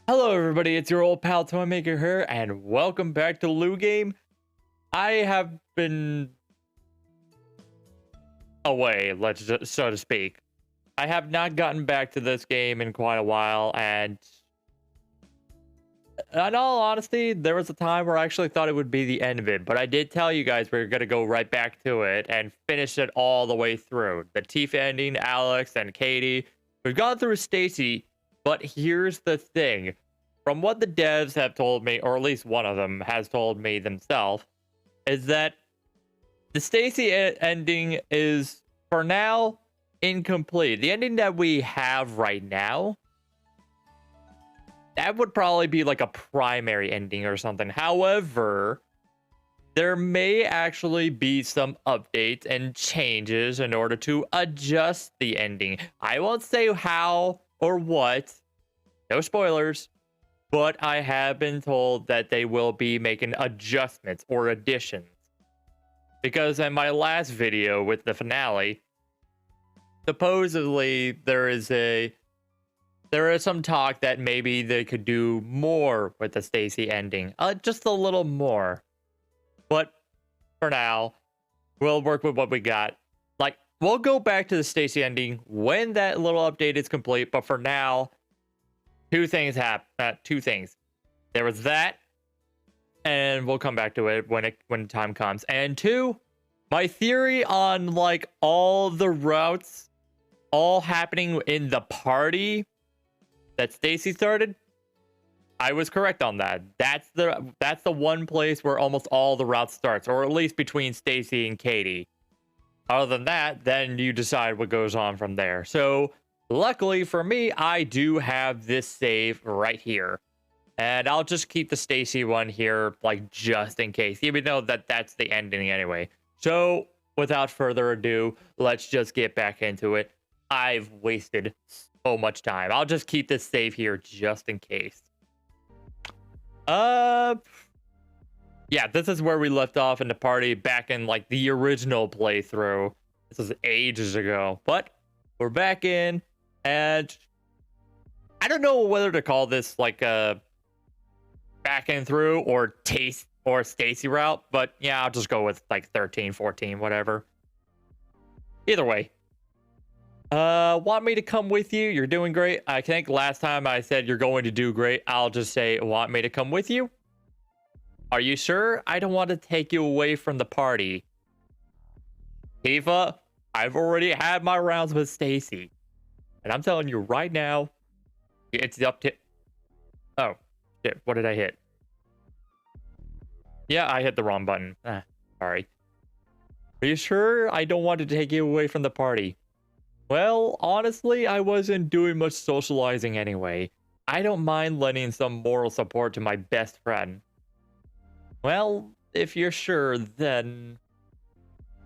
Hello everybody, it's your old pal Toymaker here, and welcome back to LuGame. I have been away, so to speak. I have not gotten back to this game in quite a while, and in all honesty, there was a time where I actually thought it would be the end of it, but I did tell you guys we were going to go right back to it and finish it all the way through. The Tifa ending, Alex, and Katie. We've gone through Stacy, but here's the thing. From what the devs have told me, or at least one of them has told me themselves, is that the Stacy ending is, for now, incomplete. The ending that we have right now, that would probably be like a primary ending or something. However, there may actually be some updates and changes in order to adjust the ending. I won't say how or what. No spoilers. But I have been told that they will be making adjustments or additions. Because in my last video with the finale, supposedly there is some talk that maybe they could do more with the Stacy ending. Just a little more. But for now, we'll work with what we got. Like, we'll go back to the Stacy ending when that little update is complete, but for now, two things happen. Two things. There was that, and we'll come back to it when the time comes. And two, my theory on like all the routes all happening in the party that Stacy started, I was correct on that. That's the one place where almost all the routes starts, or at least between Stacy and Katie. Other than that, then you decide what goes on from there. So luckily for me, I do have this save right here. And I'll just keep the Stacy one here, like, just in case. Even though that's the ending anyway. So, without further ado, let's just get back into it. I've wasted so much time. I'll just keep this save here just in case. Yeah, this is where we left off in the party back in, like, the original playthrough. This was ages ago. But, we're back in. And I don't know whether to call this like a back and through or Stacy route, but yeah, I'll just go with like 13, 14, whatever. Either way. Want me to come with you? You're doing great. I think last time I said you're going to do great. I'll just say, want me to come with you? Are you sure? I don't want to take you away from the party. Tifa, I've already had my rounds with Stacy. And I'm telling you right now, it's up to... Oh, shit. What did I hit? Yeah, I hit the wrong button. Sorry. Are you sure I don't want to take you away from the party? Well, honestly, I wasn't doing much socializing anyway. I don't mind lending some moral support to my best friend. Well, if you're sure, then...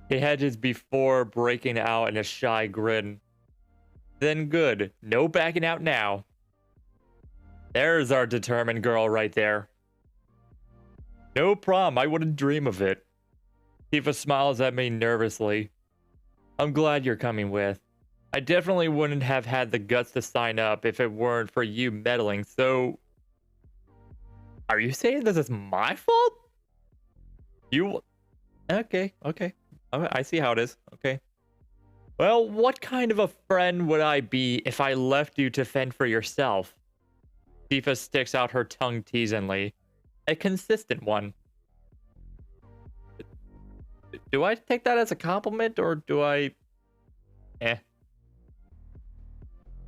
He hedges before breaking out in a shy grin. Then good. No backing out now. There's our determined girl right there. No problem. I wouldn't dream of it. Tifa smiles at me nervously. I'm glad you're coming with. I definitely wouldn't have had the guts to sign up if it weren't for you meddling, so... Are you saying this is my fault? You... Okay. I see how it is. Okay. Well, what kind of a friend would I be if I left you to fend for yourself? Tifa sticks out her tongue teasingly. A consistent one. Do I take that as a compliment, or do I...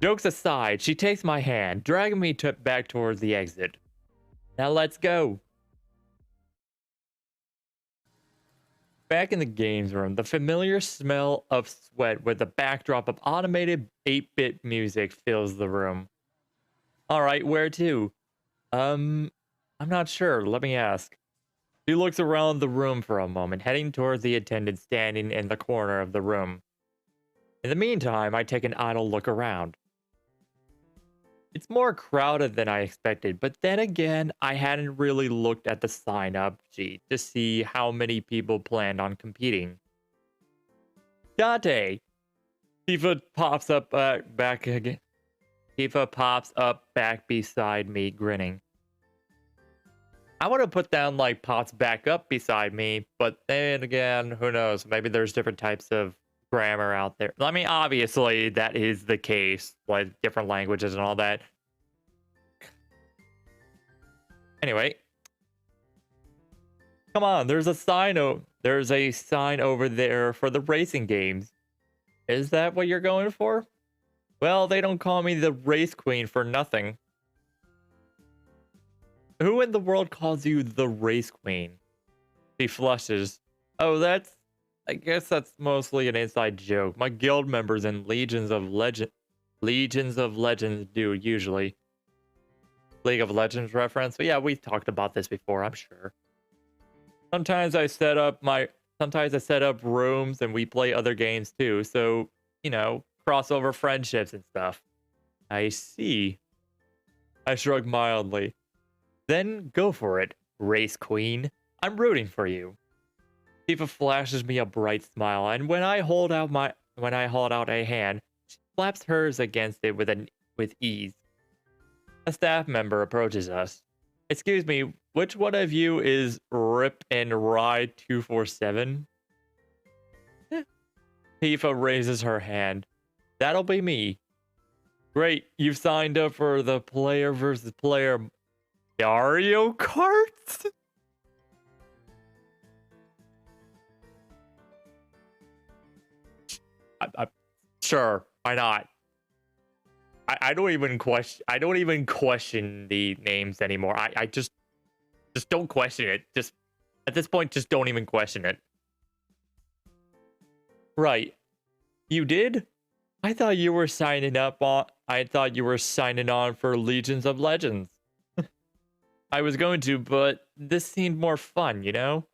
Jokes aside, she takes my hand, dragging me back towards the exit. Now let's go. Back in the games room, the familiar smell of sweat with the backdrop of automated 8-bit music fills the room. Alright, where to? I'm not sure. Let me ask. She looks around the room for a moment, heading towards the attendant standing in the corner of the room. In the meantime, I take an idle look around. It's more crowded than I expected, but then again, I hadn't really looked at the sign-up sheet to see how many people planned on competing. Dante! Tifa pops up back again. Tifa pops up back beside me, grinning. I would have put down like pops back up beside me, but then again, who knows? Maybe there's different types of grammar out there. I mean, obviously that is the case, like different languages and all that. Anyway, come on, there's a sign over there for the racing games. Is that what you're going for? Well, they don't call me the race queen for nothing. Who in the world calls you the race queen? He flushes. Oh, I guess that's mostly an inside joke. My guild members and Legions of Legends do usually. League of Legends reference. But yeah, we've talked about this before, I'm sure. Sometimes I set up rooms and we play other games too. So, crossover friendships and stuff. I see. I shrug mildly. Then go for it, race queen. I'm rooting for you. Tifa flashes me a bright smile, and when I hold out a hand, she slaps hers against it with ease. A staff member approaches us. Excuse me, which one of you is Rip and Ride 247? Tifa raises her hand. That'll be me. Great, you've signed up for the player versus player Nario Kart? Sure, why not? I don't even question the names anymore. I just don't question it. Just at this point, just don't even question it. Right. You did? I thought you were signing on for Legions of Legends. I was going to, but this seemed more fun, you know?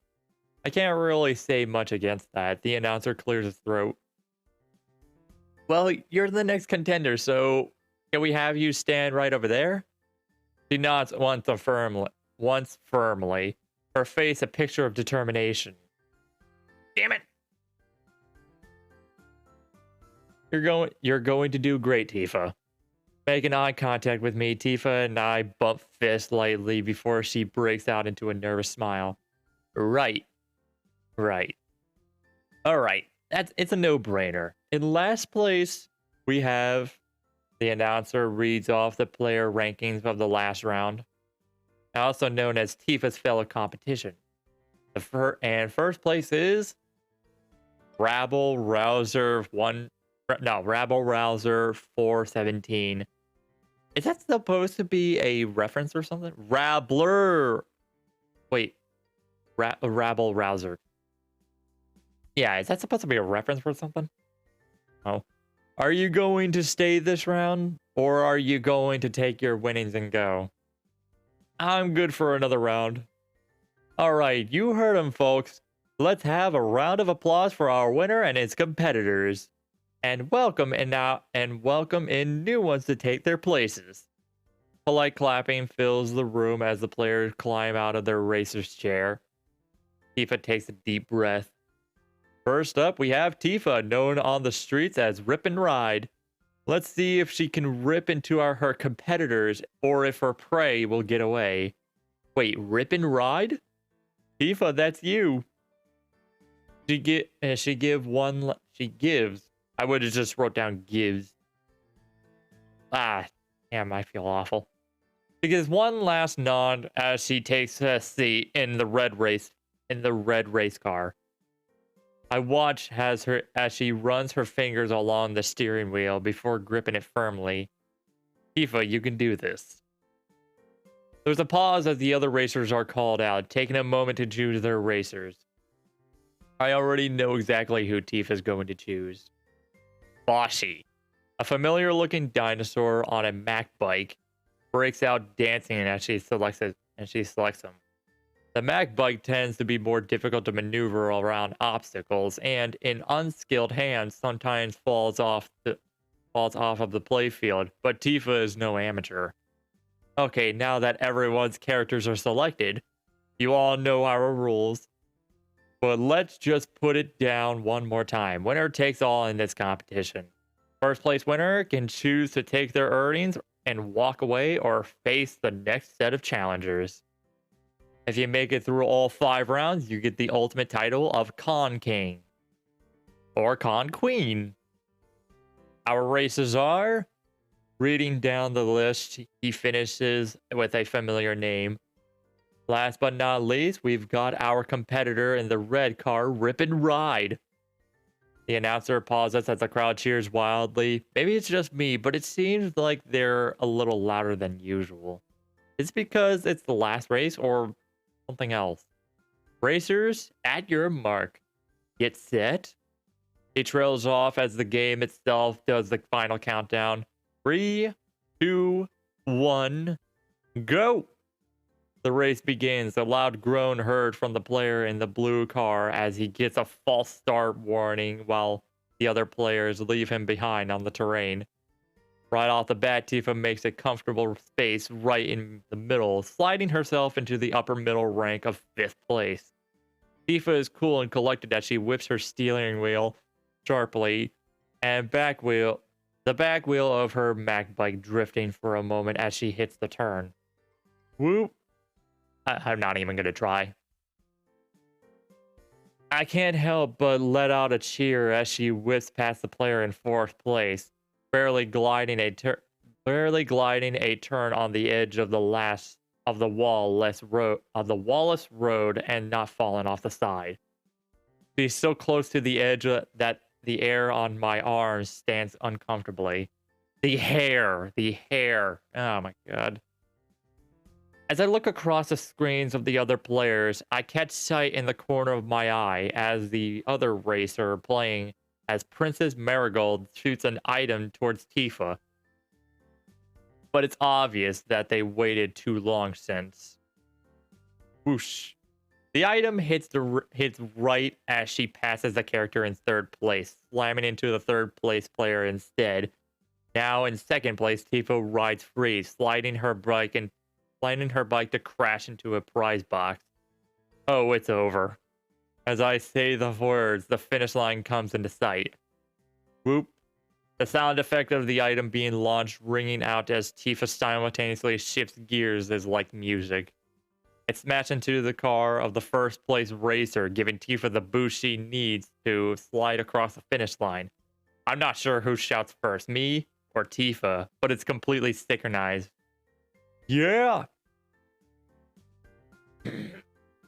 I can't really say much against that. The announcer clears his throat. Well, you're the next contender, so can we have you stand right over there? She nods once firmly, her face a picture of determination. Damn it! You're going to do great, Tifa. Making eye contact with me, Tifa and I bump fists lightly before she breaks out into a nervous smile. Right. Alright, it's a no-brainer. In last place, we have the announcer reads off the player rankings of the last round, also known as Tifa's fellow competition. First place is Rabble Rouser 417. Is that supposed to be a reference or something? Rabble Rouser. Yeah, is that supposed to be a reference for something? Oh. Are you going to stay this round? Or are you going to take your winnings and go? I'm good for another round. Alright, you heard him, folks. Let's have a round of applause for our winner and its competitors. And welcome in new ones to take their places. Polite clapping fills the room as the players climb out of their racer's chair. Tifa takes a deep breath. First up, we have Tifa, known on the streets as Rip and Ride. Let's see if she can rip into her competitors or if her prey will get away. Wait, Rip and Ride? Tifa, that's you. She gives. I would have just wrote down gives. Damn, I feel awful. She gives one last nod as she takes a seat in the red race car. I watch as she runs her fingers along the steering wheel before gripping it firmly. Tifa, you can do this. There's a pause as the other racers are called out, taking a moment to choose their racers. I already know exactly who Tifa's going to choose. Boshi, a familiar-looking dinosaur on a Mac bike, breaks out dancing as she selects him. The Mac bike tends to be more difficult to maneuver around obstacles, and in unskilled hands sometimes falls off of the playfield, but Tifa is no amateur. Okay, now that everyone's characters are selected, you all know our rules. But let's just put it down one more time. Winner takes all in this competition. First place winner can choose to take their earnings and walk away or face the next set of challengers. If you make it through all 5 rounds, you get the ultimate title of Con King or Con Queen. Our races are, reading down the list, he finishes with a familiar name. Last but not least, we've got our competitor in the red car, Rip and Ride. The announcer pauses as the crowd cheers wildly. Maybe it's just me, but it seems like they're a little louder than usual. Is it because it's the last race or something else? Racers, at your mark. Get set. He trails off as the game itself does the final countdown. 3, 2, 1, go! The race begins, a loud groan heard from the player in the blue car as he gets a false start warning while the other players leave him behind on the terrain. Right off the bat, Tifa makes a comfortable space right in the middle, sliding herself into the upper middle rank of 5th place. Tifa is cool and collected as she whips her steering wheel sharply and the back wheel of her Mac bike drifting for a moment as she hits the turn. Whoop. I'm not even gonna try. I can't help but let out a cheer as she whips past the player in 4th place, barely gliding a turn on the edge of the wall-less road and not falling off the side. She's so close to the edge that the air on my arms stands uncomfortably. The hair. Oh my god. As I look across the screens of the other players, I catch sight in the corner of my eye as the other racer playing as Princess Marigold shoots an item towards Tifa. But it's obvious that they waited too long since. Whoosh. The item hits right as she passes the character in 3rd place, slamming into the 3rd place player instead. Now in 2nd place, Tifa rides free, sliding her bike to crash into a prize box. Oh, it's over. As I say the words, the finish line comes into sight. Whoop. The sound effect of the item being launched ringing out as Tifa simultaneously shifts gears is like music. It smashed into the car of the 1st place racer, giving Tifa the boost she needs to slide across the finish line. I'm not sure who shouts first, me or Tifa, but it's completely synchronized. Yeah!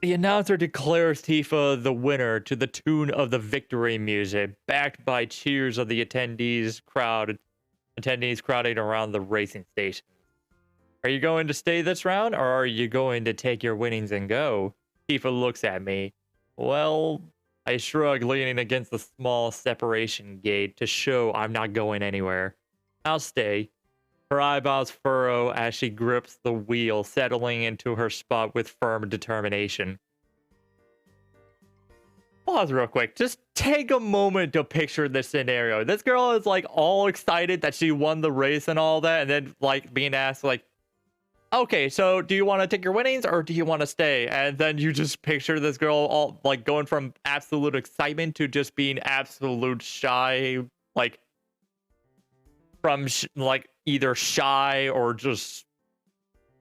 The announcer declares Tifa the winner to the tune of the victory music, backed by cheers of the attendees crowding around the racing station. Are you going to stay this round, or are you going to take your winnings and go? Tifa looks at me. Well, I shrug, leaning against the small separation gate to show I'm not going anywhere. I'll stay. Her eyebrows furrow as she grips the wheel, settling into her spot with firm determination. Pause real quick. Just take a moment to picture this scenario. This girl is like all excited that she won the race and all that, and then like being asked like, okay, so do you want to take your winnings or do you want to stay? And then you just picture this girl all like going from absolute excitement to just being absolute shy, like from like either shy or just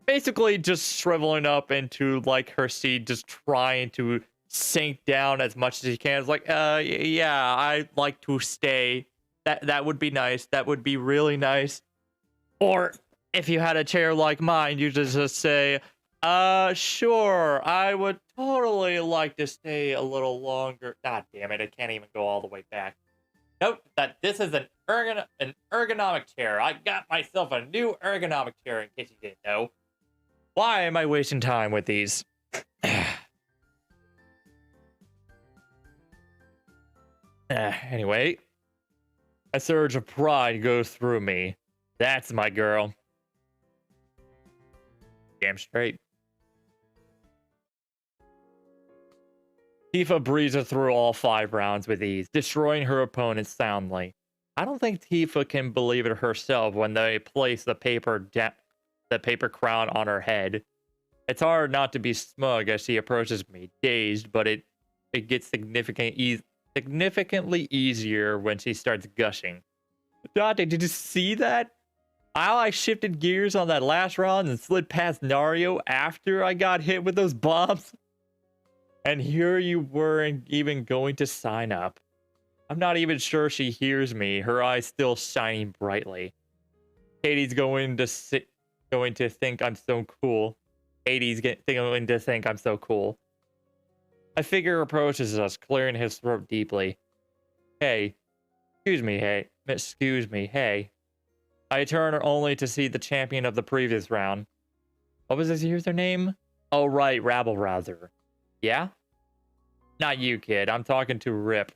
basically just shriveling up into like her seat, just trying to sink down as much as she can. It's like, yeah, I'd like to stay. That would be nice. That would be really nice. Or if you had a chair like mine, you just say, sure, I would totally like to stay a little longer. God damn it, I can't even go all the way back. Note that this is an ergonomic chair. I got myself a new ergonomic chair, in case you didn't know. Why am I wasting time with these? Anyway, a surge of pride goes through me. That's my girl. Damn straight. Tifa breezes through all 5 rounds with ease, destroying her opponents soundly. I don't think Tifa can believe it herself when they place the paper crown on her head. It's hard not to be smug as she approaches me, dazed, but it gets significantly easier when she starts gushing. Dante, did you see that? How I shifted gears on that last round and slid past Nario after I got hit with those bombs? And here you weren't even going to sign up. I'm not even sure she hears me, her eyes still shining brightly. Katie's going to think I'm so cool. Going to think I'm so cool. A figure approaches us, clearing his throat deeply. Hey. Excuse me, hey. I turn only to see the champion of the previous round. What was his username? Oh, right, Rabble Rouser. Yeah? Not you, kid. I'm talking to Rip.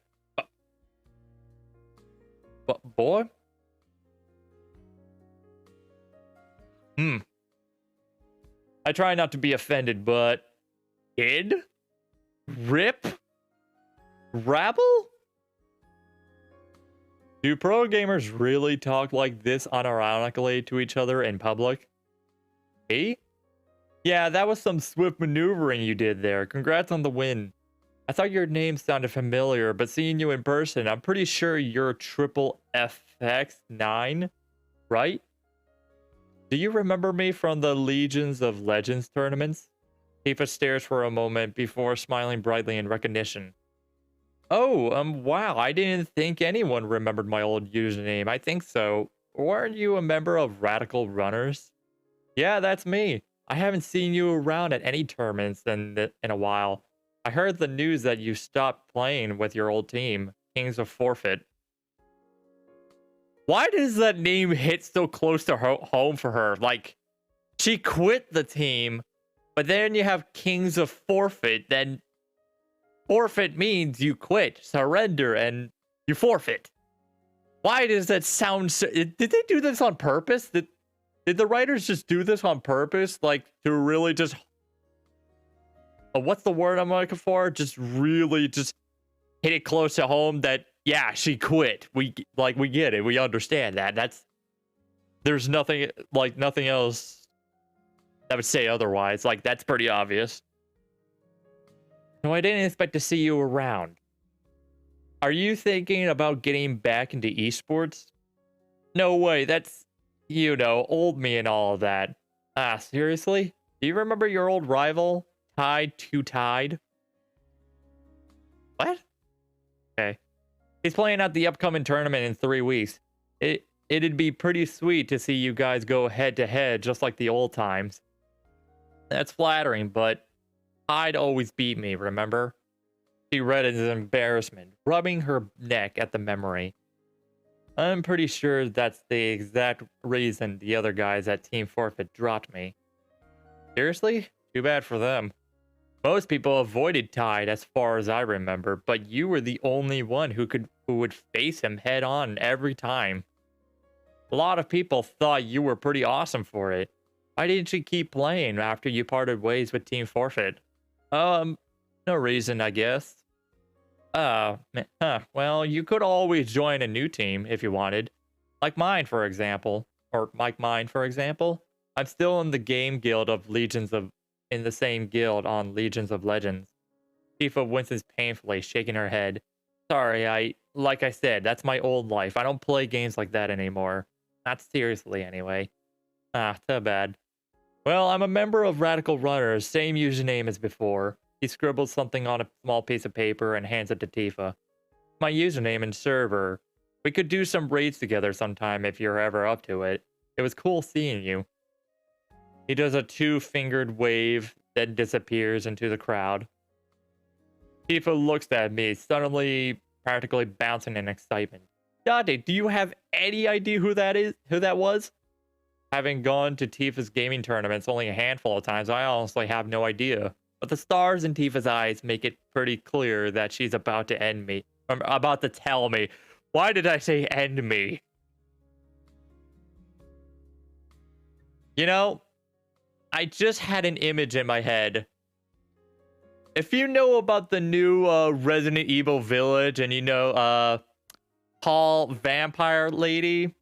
Boy? I try not to be offended, but... Kid? Rip? Rabble? Do pro gamers really talk like this unironically to each other in public? Me? Yeah, that was some swift maneuvering you did there. Congrats on the win. I thought your name sounded familiar, but seeing you in person, I'm pretty sure you're Triple FX9, right? Do you remember me from the Legions of Legends tournaments? Tifa stares for a moment before smiling brightly in recognition. Oh, wow, I didn't think anyone remembered my old username. I think so. Weren't you a member of Radical Runners? Yeah, that's me. I haven't seen you around at any tournaments in a while. I heard the news that you stopped playing with your old team, Kings of Forfeit. Why does that name hit so close to home for her? Like, she quit the team, but then you have Kings of Forfeit, then forfeit means you quit, surrender, and you forfeit. Why does that sound so... Did they do this on purpose? Did the writers just do this on purpose? Like, to really just... what's the word I'm looking for? Just really just hit it close to home that, yeah, she quit. We get it. We understand that. There's nothing else that would say otherwise. Like, that's pretty obvious. No, I didn't expect to see you around. Are you thinking about getting back into esports? No way, that's, old me and all of that. Ah, seriously? Do you remember your old rival, Tide? What? Okay. He's playing at the upcoming tournament in 3 weeks. It'd be pretty sweet to see you guys go head to head just like the old times. That's flattering, but I'd always beat me, remember? She read in embarrassment, rubbing her neck at the memory. I'm pretty sure that's the exact reason the other guys at Team Forfeit dropped me. Seriously? Too bad for them. Most people avoided Tide as far as I remember, but you were the only one who would face him head on every time. A lot of people thought you were pretty awesome for it. Why didn't you keep playing after you parted ways with Team Forfeit? No reason, I guess. Well, you could always join a new team if you wanted. Like mine, for example. Or like mine, for example. I'm still in the game guild of in the same guild on Legions of Legends. Tifa winces painfully, shaking her head. Sorry, like I said, that's my old life. I don't play games like that anymore. Not seriously, anyway. Ah, too bad. Well, I'm a member of Radical Runners, same username as before. He scribbles something on a small piece of paper and hands it to Tifa. My username and server. We could do some raids together sometime if you're ever up to it. It was cool seeing you. He does a 2-fingered wave, then disappears into the crowd. Tifa looks at me, suddenly practically bouncing in excitement. Dante, do you have any idea who that was? Having gone to Tifa's gaming tournaments only a handful of times, I honestly have no idea. But the stars in Tifa's eyes make it pretty clear that she's about to end me. About to tell me. Why did I say end me? I just had an image in my head. If you know about the new Resident Evil Village and Paul Vampire Lady,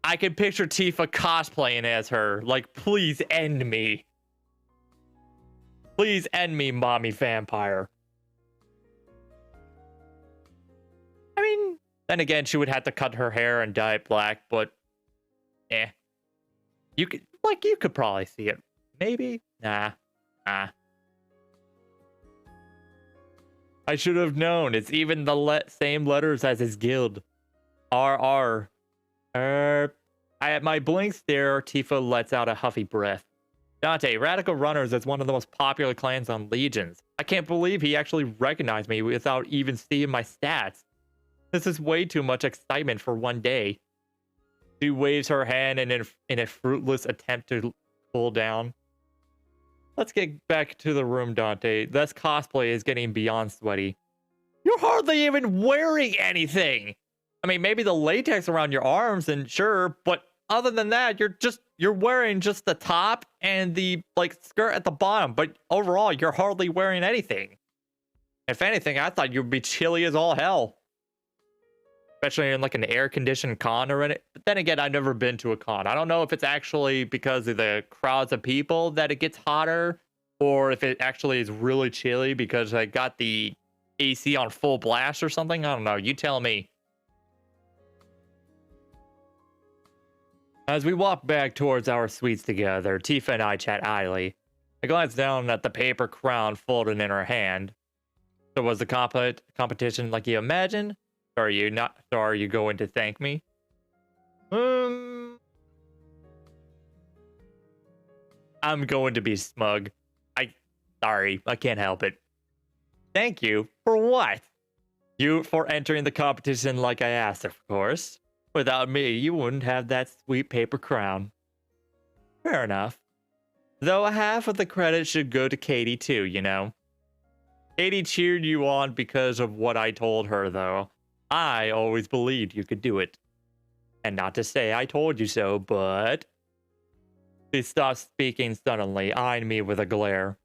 I can picture Tifa cosplaying as her. Like, please end me. Please end me, mommy vampire. I mean, Then again, she would have to cut her hair and dye it black, but eh. You could probably see it. Maybe? Nah. Nah. I should have known. It's even the same letters as his guild. RR. At my blink stare, Tifa lets out a huffy breath. Dante, Radical Runners is one of the most popular clans on Legions. I can't believe he actually recognized me without even seeing my stats. This is way too much excitement for one day. She waves her hand in a fruitless attempt to cool down. Let's get back to the room, Dante. This cosplay is getting beyond sweaty. You're hardly even wearing anything! I mean, maybe the latex around your arms, and sure, but other than that, you're wearing just the top and the skirt at the bottom, but overall, you're hardly wearing anything. If anything, I thought you'd be chilly as all hell. Especially in an air-conditioned con or anything. But then again, I've never been to a con. I don't know if it's actually because of the crowds of people that it gets hotter, or if it actually is really chilly because I got the AC on full blast or something. I don't know. You tell me. As we walk back towards our suites together, Tifa and I chat idly. I glance down at the paper crown folded in her hand. So was the competition like you imagined? Are you going to thank me? I'm going to be smug. Sorry, I can't help it. Thank you? For what? You for entering the competition like I asked, of course. Without me, you wouldn't have that sweet paper crown. Fair enough. Though half of the credit should go to Katie too, you know. Katie cheered you on because of what I told her, though. I always believed you could do it. And not to say I told you so, but... She stopped speaking suddenly, eyeing me with a glare.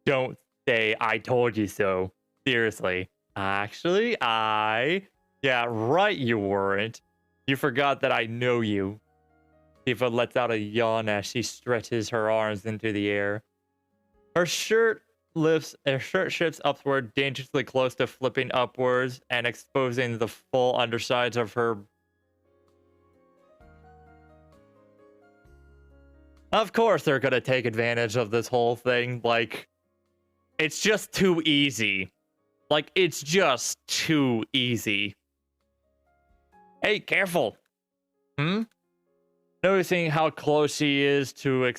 Don't say I told you so. Seriously. Actually, Yeah, right you weren't. You forgot that I know you. Tifa lets out a yawn as she stretches her arms into the air. Her shirt shifts upward, dangerously close to flipping upwards and exposing the full undersides of her. Of course they're gonna take advantage of this whole thing. It's just too easy. It's just too easy. Hey, careful. Noticing how close she is to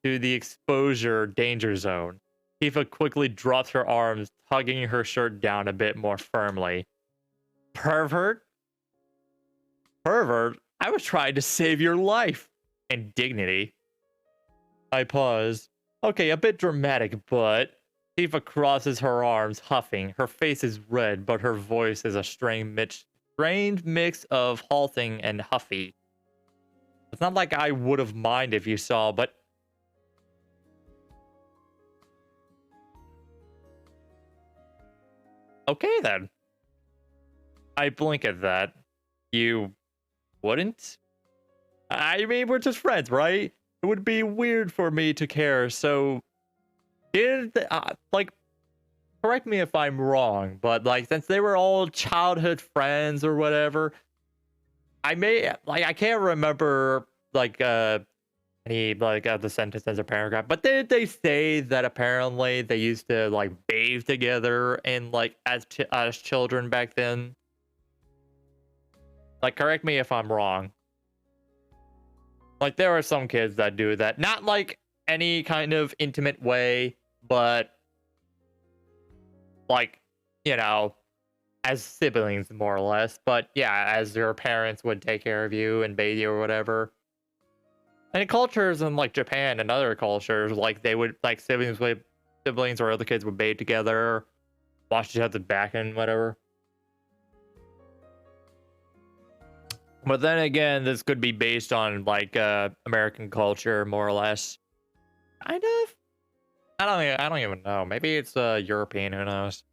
the exposure danger zone, Tifa quickly drops her arms, tugging her shirt down a bit more firmly. Pervert? Pervert? I was trying to save your life and dignity. I pause. Okay, a bit dramatic, but... Tifa crosses her arms, huffing. Her face is red, but her voice is a strange mix of halting and huffy. It's not like I would have minded if you saw, but... Okay, then. I blink at that. You wouldn't? I mean, we're just friends, right? It would be weird for me to care, so... correct me if I'm wrong, but since they were all childhood friends or whatever, I can't remember any the sentences or paragraph, but did they say that apparently they used to bathe together and as children back then? Correct me if I'm wrong. There are some kids that do that, not any kind of intimate way, but as siblings more or less. But yeah, as your parents would take care of you and bathe you or whatever. And cultures in Japan and other cultures, they would siblings or other kids would bathe together, wash each other's back and whatever. But then again, this could be based on American culture more or less. Kind of. I don't even know. Maybe it's European. Who knows?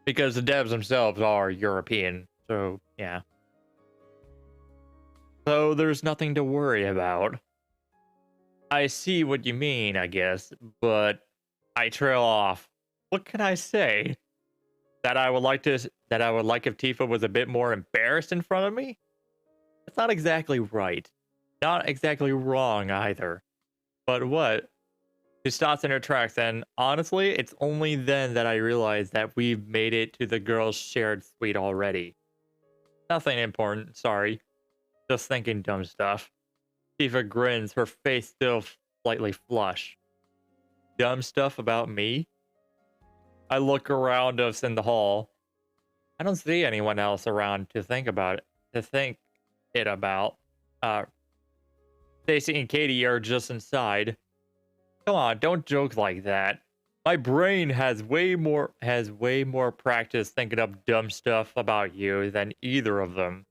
Because the devs themselves are European. So yeah. So there's nothing to worry about. I see what you mean, I guess, but I trail off. What can I say? That I would like to that I would like if Tifa was a bit more embarrassed in front of me. That's not exactly right. Not exactly wrong either. But what? She stops in her tracks, and honestly, it's only then that I realize that we've made it to the girls' shared suite already. Nothing important, sorry. Just thinking dumb stuff. Tifa grins, her face still slightly flush. Dumb stuff about me? I look around us in the hall. I don't see anyone else around to think about it. To think it about. Stacy and Katie are just inside. Come on, don't joke like that. My brain has way more practice thinking up dumb stuff about you than either of them.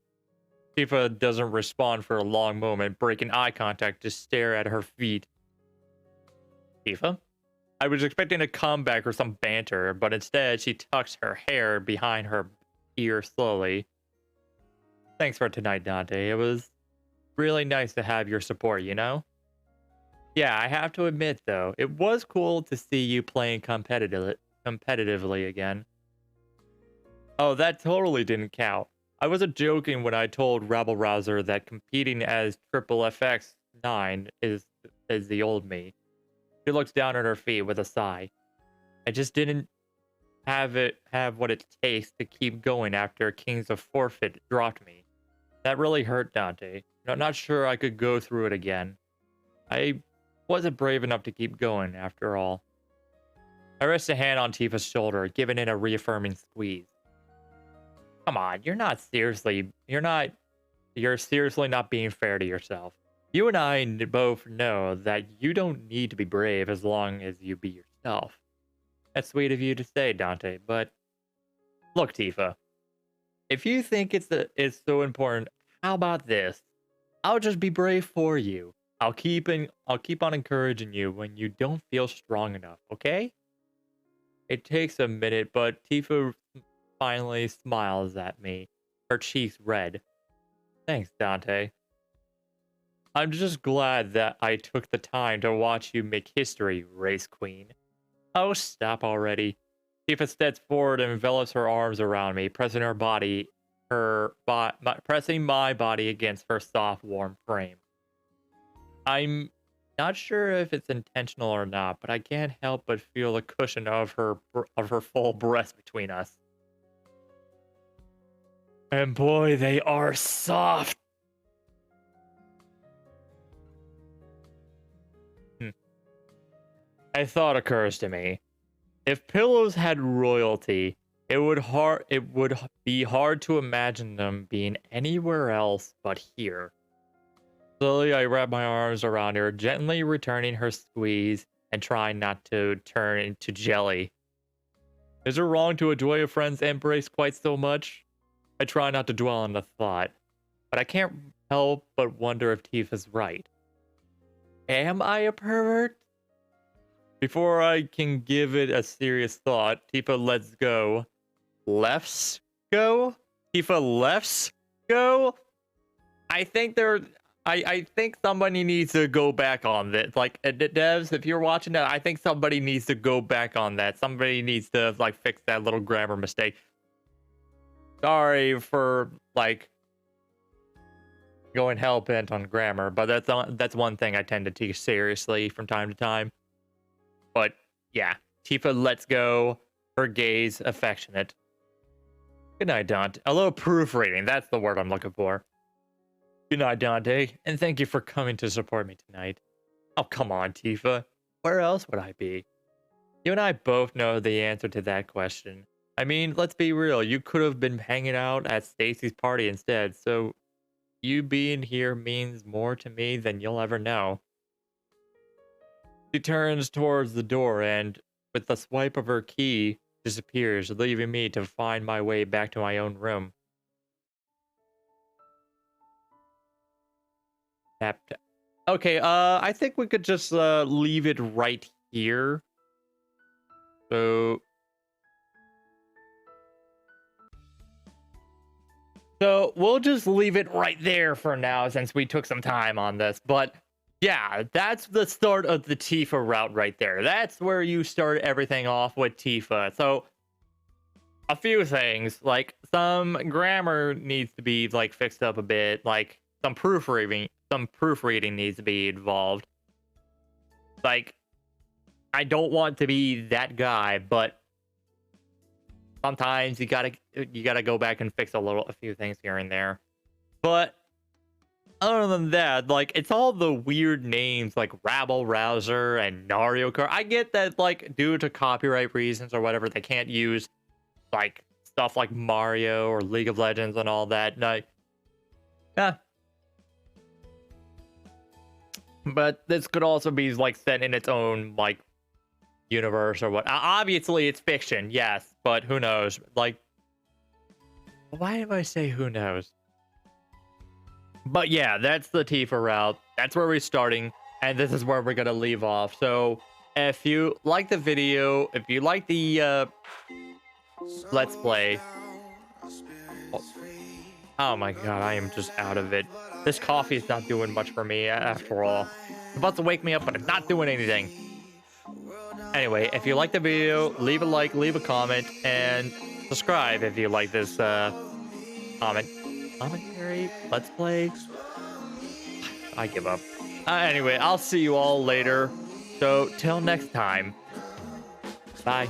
Tifa doesn't respond for a long moment, breaking eye contact to stare at her feet. Tifa? I was expecting a comeback or some banter, but instead she tucks her hair behind her ear slowly. Thanks for tonight, Dante. It was really nice to have your support, you know? Yeah, I have to admit, though, it was cool to see you playing competitively again. Oh, that totally didn't count. I wasn't joking when I told Rabble Rouser that competing as Triple FX 9 is the old me. She looks down at her feet with a sigh. I just didn't have what it takes to keep going after Kings of Forfeit dropped me. That really hurt, Dante. I'm not sure I could go through it again. I wasn't brave enough to keep going, after all. I rest a hand on Tifa's shoulder, giving it a reaffirming squeeze. Come on, you're seriously not being fair to yourself. You and I both know that you don't need to be brave as long as you be yourself. That's sweet of you to say, Dante, but look, Tifa. If you think it's so important, how about this? I'll just be brave for you. I'll keep on encouraging you when you don't feel strong enough, okay? It takes a minute, but Tifa finally smiles at me, her cheeks red. Thanks, Dante. I'm just glad that I took the time to watch you make history, Race Queen. Oh, stop already. Tifa steps forward and envelops her arms around me, pressing pressing my body against her soft, warm frame. I'm not sure if it's intentional or not, but I can't help but feel the cushion of her full breast between us. And boy, they are soft. A thought occurs to me. If pillows had royalty, it would be hard to imagine them being anywhere else but here. Slowly, I wrap my arms around her, gently returning her squeeze and trying not to turn into jelly. Is it wrong to enjoy a friend's embrace quite so much? I try not to dwell on the thought, but I can't help but wonder if Tifa's right. Am I a pervert? Before I can give it a serious thought, Tifa lets go. Lefts go? Tifa lefts go? I think I think somebody needs to go back on this. Like, devs, if you're watching that, I think somebody needs to go back on that. Somebody needs to, like, fix that little grammar mistake. Sorry for, like, going hell-bent on grammar, but that's one thing I tend to take seriously from time to time. But, yeah, Tifa lets go, her gaze affectionate. Good night, Dante. A little proofreading, that's the word I'm looking for. Good night, Dante, and thank you for coming to support me tonight. Oh, come on, Tifa. Where else would I be? You and I both know the answer to that question. I mean, let's be real, you could have been hanging out at Stacy's party instead, so you being here means more to me than you'll ever know. She turns towards the door and, with a swipe of her key, disappears, leaving me to find my way back to my own room. Tap, tap. Okay, I think we could just leave it right here. So we'll just leave it right there for now since we took some time on this. But yeah, that's the start of the Tifa route right there. That's where you start everything off with Tifa. So a few things. Like some grammar needs to be like fixed up a bit. Like some proofreading needs to be involved. Like I don't want to be that guy, but sometimes you gotta go back and fix a few things here and there. But other than that, like it's all the weird names like Rabble Rouser and Nario Kart. I get that like due to copyright reasons or whatever, they can't use like stuff like Mario or League of Legends and all that. Like, yeah. But this could also be like set in its own like universe or what. Obviously, it's fiction, yes, but who knows? Like, why do I say who knows? But yeah, that's the Tifa route. That's where we're starting, and this is where we're gonna leave off. So, if you like the video, if you like the Let's Play. Oh my god, I am just out of it. This coffee is not doing much for me after all. It's about to wake me up, but it's not doing anything. Anyway, if you like the video, leave a like, leave a comment, and subscribe if you like this commentary, Let's Play. I give up. Anyway, I'll see you all later. So, till next time. Bye.